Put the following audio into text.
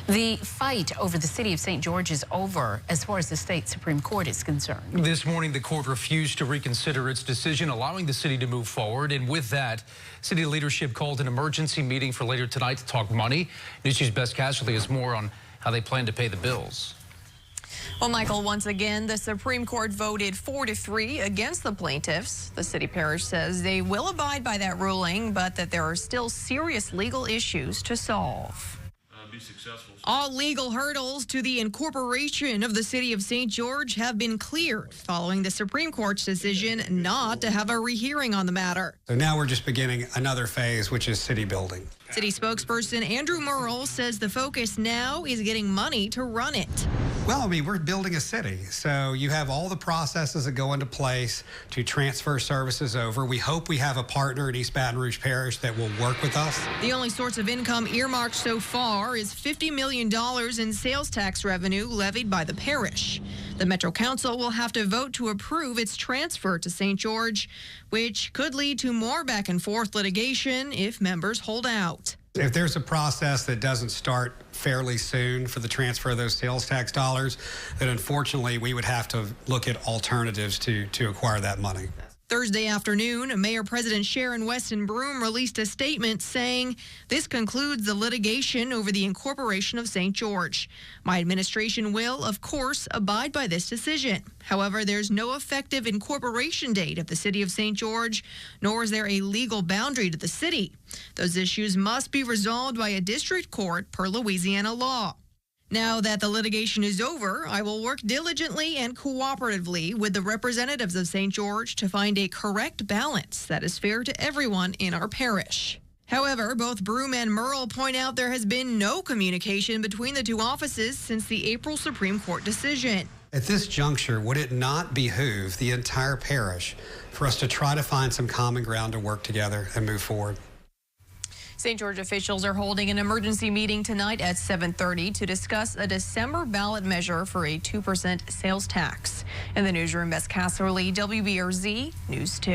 The fight over the city of St. George is over as far as the state Supreme Court is concerned. This morning, the court refused to reconsider its decision, allowing the city to move forward. And with that, city leadership called an emergency meeting for later tonight to talk money. News 2's Bess Casserly has more on how they plan to pay the bills. Well, Michael, once again, the Supreme Court voted 4-3 against the plaintiffs. The city parish says they will abide by that ruling, but that there are still serious legal issues to solve. All legal hurdles to the incorporation of the city of St. George have been cleared following the Supreme Court's decision not to have a rehearing on the matter. So now we're just beginning another phase, which is city building. City spokesperson Andrew Merle says the focus now is getting money to run it. Well, I mean, we're building a city, so you have all the processes that go into place to transfer services over. We hope we have a partner in East Baton Rouge Parish that will work with us. The only source of income earmarked so far is $50 million in sales tax revenue levied by the parish. The Metro Council will have to vote to approve its transfer to St. George, which could lead to more back and forth litigation if members hold out. If there's a process that doesn't start fairly soon for the transfer of those sales tax dollars, then unfortunately we would have to look at alternatives to acquire that money. Thursday afternoon, Mayor-President Sharon Weston Broome released a statement saying, "This concludes the litigation over the incorporation of St. George. My administration will, of course, abide by this decision. However, there's no effective incorporation date of the city of St. George, nor is there a legal boundary to the city. Those issues must be resolved by a district court per Louisiana law." Now that the litigation is over, I will work diligently and cooperatively with the representatives of St. George to find a correct balance that is fair to everyone in our parish. However, both Broome and Merle point out there has been no communication between the two offices since the April Supreme Court decision. At this juncture, would it not behoove the entire parish for us to try to find some common ground to work together and move forward? St. George officials are holding an emergency meeting tonight at 7:30 to discuss a December ballot measure for a 2% sales tax. In the newsroom, Bess Casserly, WBRZ News 2.